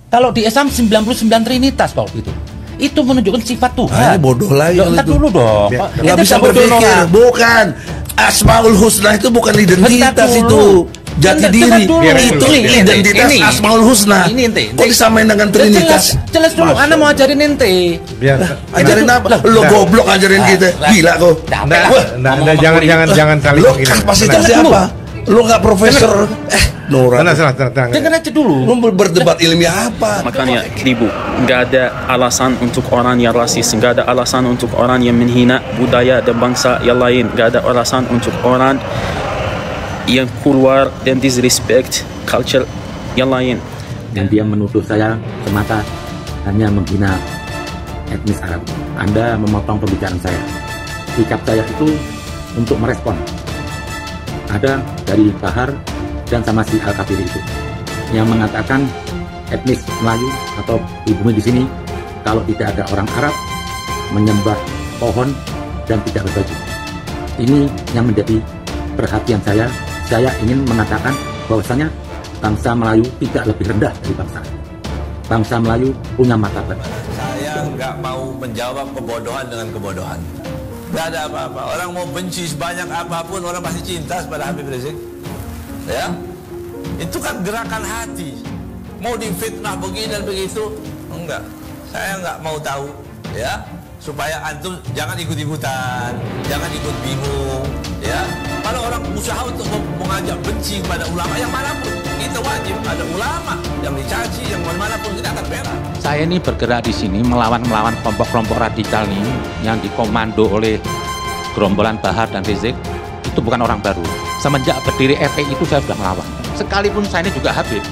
Kalau di Islam 99 Trinitas Pak itu. Itu menunjukkan sifat Tuhan. Ini bodoh lagi. Entar dulu dong. Nggak bisa berpikir. Bukan. Asmaul Husna itu bukan identitas itu. Jati diri. Itu identitas Asmaul Husna. Kok disamain dengan Trinitas? Jelas dulu. Anda mau ajarin ente. Ajarin apa? Lo goblok ajarin kita. Gila kok. Jangan saling. Lo kapasitasnya apa? Lo nggak profesor. Nora. Jangan aja dulu. Lo berdebat ilmiah apa? Makanya kribo, nggak ada alasan untuk orang yang rasis, nggak ada alasan untuk orang yang menghina budaya dan bangsa yang lain, nggak ada alasan untuk orang yang keluar dan disrespect culture yang lain. Dan dia menuduh saya semata hanya menghina etnis Arab. Anda memotong pembicaraan saya. Sikap saya itu untuk merespon. Ada dari Bahar dan sama si Al-Kafiri itu yang mengatakan etnis Melayu atau di bumi di sini kalau tidak ada orang Arab menyembah pohon dan tidak berbaju. Ini yang menjadi perhatian saya. Saya ingin mengatakan bahwasanya bangsa Melayu tidak lebih rendah dari bangsa. Bangsa Melayu punya martabat. Saya nggak mau menjawab kebodohan dengan kebodohan. Nggak ada apa-apa. Orang mau benci sebanyak apapun, orang pasti cinta pada Habib Rizik. Ya, itu kan gerakan hati. Mau difitnah begini dan begitu, enggak. Saya nggak mau tahu, ya. Supaya antum jangan ikut-ikutan, jangan ikut bingung, ya. Kalau orang usaha untuk mengajak benci kepada ulama yang manapun, itu wajib ada ulama yang dicaci, yang manapun kita akan bela. Saya ini bergerak di sini melawan kelompok-kelompok radikal nih yang dikomando oleh gerombolan Bahar dan Rizik. Itu bukan orang baru. Semenjak berdiri FPI itu saya sudah melawan. Sekalipun saya ini juga Habib,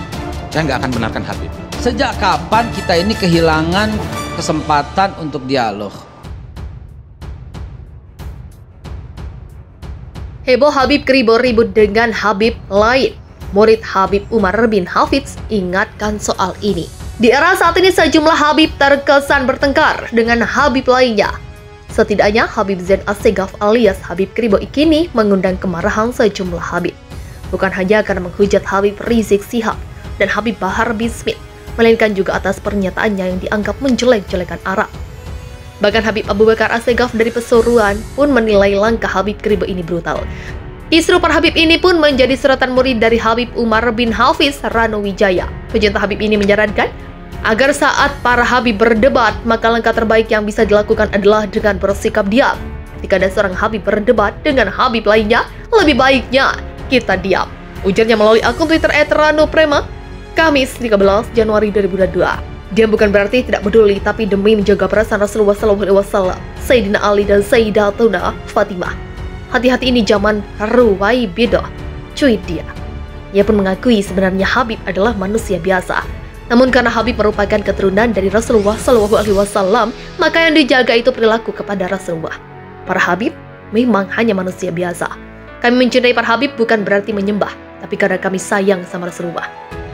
saya nggak akan benarkan Habib. Sejak kapan kita ini kehilangan kesempatan untuk dialog? Heboh Habib Kribo ribut dengan Habib lain. Murid Habib Umar bin Hafidz ingatkan soal ini. Di era saat ini sejumlah Habib terkesan bertengkar dengan Habib lainnya. Setidaknya Habib Zain Assegaf alias Habib Kribo kini mengundang kemarahan sejumlah Habib. Bukan hanya karena menghujat Habib Rizik Syihab dan Habib Bahar bin Smith, melainkan juga atas pernyataannya yang dianggap menjelek-jelekan Arab. Bahkan Habib Abu Bakar Assegaf dari Pasuruan pun menilai langkah Habib Kribo ini brutal. Kisru para Habib ini pun menjadi sorotan murid dari Habib Umar bin Hafidz Rano Wijaya. Pecinta Habib ini menyarankan agar saat para Habib berdebat, maka langkah terbaik yang bisa dilakukan adalah dengan bersikap diam. Jika ada seorang Habib berdebat dengan Habib lainnya, lebih baiknya kita diam. Ujarnya melalui akun Twitter @ranoprema, Kamis 13 Januari 2022. Diam bukan berarti tidak peduli, tapi demi menjaga perasaan Rasulullah SAW, Sayyidina Ali dan Sayyidatuna Fatimah. Hati-hati ini zaman ruwai bidah, cuit dia. Ia pun mengakui sebenarnya Habib adalah manusia biasa. Namun karena Habib merupakan keturunan dari Rasulullah SAW, maka yang dijaga itu perilaku kepada Rasulullah. Para Habib memang hanya manusia biasa. Kami mencintai para Habib bukan berarti menyembah, tapi karena kami sayang sama Rasulullah.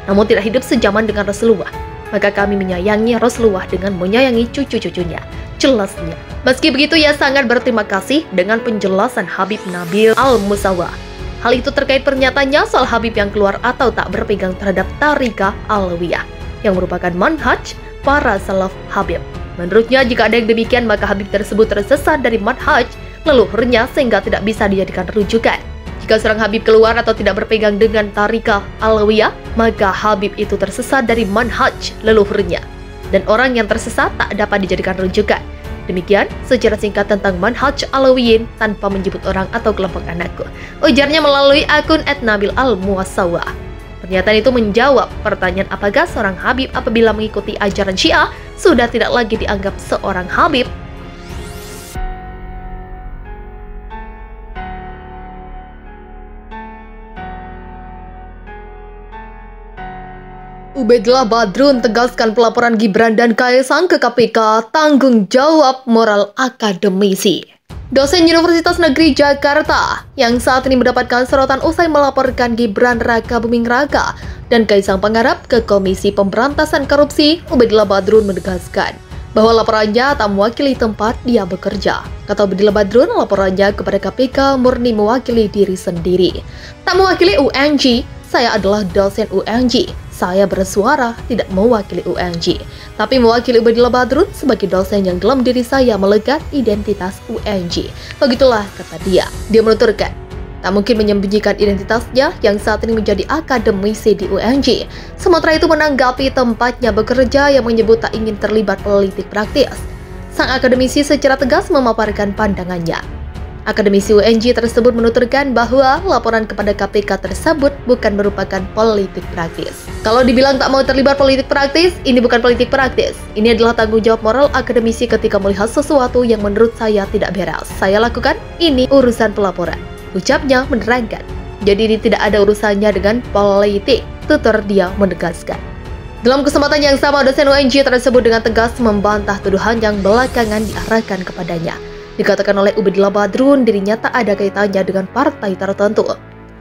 Namun tidak hidup sejaman dengan Rasulullah, maka kami menyayangi Rasulullah dengan menyayangi cucu-cucunya. Jelasnya. Meski begitu, ia sangat berterima kasih dengan penjelasan Habib Nabil Al-Musawa. Hal itu terkait pernyataannya soal Habib yang keluar atau tak berpegang terhadap Tariqah Alawiyah, yang merupakan manhaj para salaf Habib. Menurutnya, jika ada yang demikian, maka Habib tersebut tersesat dari manhaj leluhurnya sehingga tidak bisa dijadikan rujukan. Jika seorang Habib keluar atau tidak berpegang dengan Tariqah Alawiyah, maka Habib itu tersesat dari manhaj leluhurnya. Dan orang yang tersesat tak dapat dijadikan rujukan. Demikian secara singkat tentang manhaj Alawiyin tanpa menyebut orang atau kelompok anakku. Ujarnya melalui akun @nabil al-muwasawa. Pernyataan itu menjawab pertanyaan apakah seorang Habib apabila mengikuti ajaran Syiah sudah tidak lagi dianggap seorang Habib. Ubaidillah Badrun tegaskan pelaporan Gibran dan Kaisang ke KPK tanggung jawab moral akademisi. Dosen Universitas Negeri Jakarta yang saat ini mendapatkan sorotan usai melaporkan Gibran Raka Buming Raka dan Kaisang Pangarep ke Komisi Pemberantasan Korupsi, Ubaidillah Badrun menegaskan bahwa laporannya tak mewakili tempat dia bekerja. Kata Ubaidillah Badrun, laporannya kepada KPK murni mewakili diri sendiri. Tak mewakili UNJ, saya adalah dosen UNJ. saya bersuara tidak mewakili UNJ, tapi mewakili Ubedillah Badrun sebagai dosen yang dalam diri saya melekat identitas UNJ. Begitulah kata dia. Dia menuturkan, tak mungkin menyembunyikan identitasnya yang saat ini menjadi akademisi di UNJ. Sementara itu menanggapi tempatnya bekerja yang menyebut tak ingin terlibat politik praktis, sang akademisi secara tegas memaparkan pandangannya. Akademisi UNJ tersebut menuturkan bahwa laporan kepada KPK tersebut bukan merupakan politik praktis. Kalau dibilang tak mau terlibat politik praktis, ini bukan politik praktis. Ini adalah tanggung jawab moral akademisi ketika melihat sesuatu yang menurut saya tidak beres. Saya lakukan, ini urusan pelaporan. Ucapnya menerangkan. Jadi ini tidak ada urusannya dengan politik, tutur dia menegaskan. Dalam kesempatan yang sama, dosen UNJ tersebut dengan tegas membantah tuduhan yang belakangan diarahkan kepadanya. Dikatakan oleh Ubedillah Badrun dirinya tak ada kaitannya dengan partai tertentu.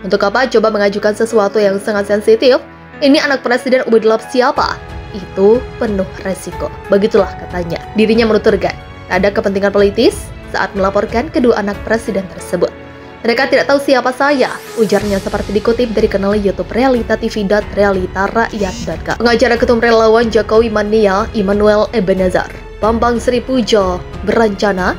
Untuk apa coba mengajukan sesuatu yang sangat sensitif? Ini anak presiden Ubedillah siapa? Itu penuh resiko. Begitulah katanya. Dirinya menuturkan, tak ada kepentingan politis saat melaporkan kedua anak presiden tersebut. Mereka tidak tahu siapa saya, ujarnya seperti dikutip dari kanal YouTube realita.tv.realitarakyat.com. Pengacara Ketum Relawan Jokowi Mania Immanuel Ebenezer, Bambang Sri Pujo, berencana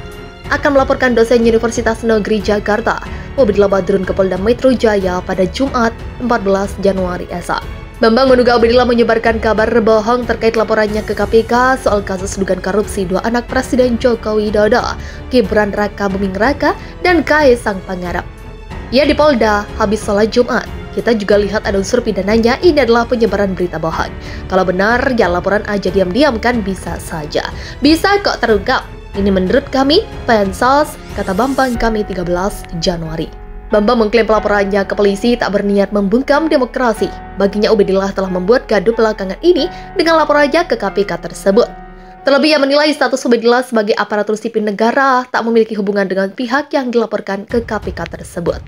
akan melaporkan dosen Universitas Negeri Jakarta, Ubedillah Badrun ke Polda Metro Jaya pada Jumat 14 Januari esok. Bambang menduga Ubedillah menyebarkan kabar bohong terkait laporannya ke KPK soal kasus dugaan korupsi dua anak Presiden Joko Widodo, Gibran Raka Buming Raka, dan Kaisang Pangarep. Ia di Polda habis sholat Jumat. Kita juga lihat ada unsur pidananya, ini adalah penyebaran berita bohong. Kalau benar, ya laporan aja diam-diam kan bisa saja. Bisa kok terungkap. Ini menurut kami, Pansos, kata Bambang kami 13 Januari. Bambang mengklaim pelaporannya ke polisi tak berniat membungkam demokrasi. Baginya Ubedillah telah membuat gaduh belakangan ini dengan laporannya ke KPK tersebut. Terlebih ia menilai status Ubedillah sebagai aparatur sipil negara tak memiliki hubungan dengan pihak yang dilaporkan ke KPK tersebut.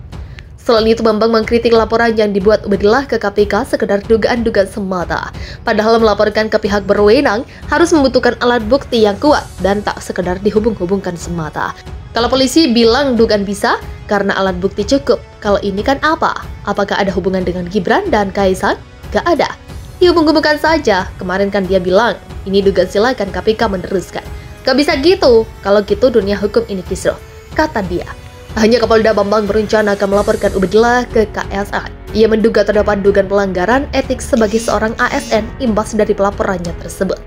Selain itu, Bambang mengkritik laporan yang dibuat Ubedillah ke KPK sekedar dugaan-dugaan semata. Padahal melaporkan ke pihak berwenang harus membutuhkan alat bukti yang kuat dan tak sekedar dihubung-hubungkan semata. Kalau polisi bilang dugaan bisa karena alat bukti cukup. Kalau ini kan apa? Apakah ada hubungan dengan Gibran dan Kaisang? Gak ada. Dihubung-hubungkan saja. Kemarin kan dia bilang, ini dugaan, silakan KPK meneruskan. Gak bisa gitu. Kalau gitu dunia hukum ini kisruh, kata dia. Hanya Kapolda Bambang berencana akan melaporkan Ubedillah ke KSN. Ia menduga terdapat dugaan pelanggaran etik sebagai seorang ASN imbas dari pelaporannya tersebut.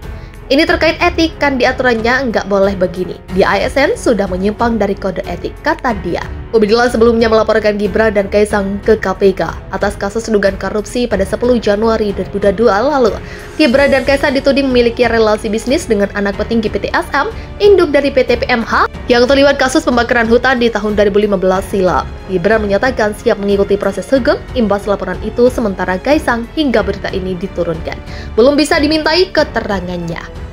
Ini terkait etik, kan di aturannya nggak boleh begini. Di ASN sudah menyimpang dari kode etik, kata dia. Ubedillah sebelumnya melaporkan Gibran dan Kaisang ke KPK atas kasus dugaan korupsi pada 10 Januari 2022 lalu. Gibran dan Kaisang dituding memiliki relasi bisnis dengan anak petinggi PT SM, induk dari PT PMH, yang terlibat kasus pembakaran hutan di tahun 2015 silam. Gibran menyatakan siap mengikuti proses hukum imbas laporan itu, sementara Kaisang hingga berita ini diturunkan belum bisa dimintai keterangannya.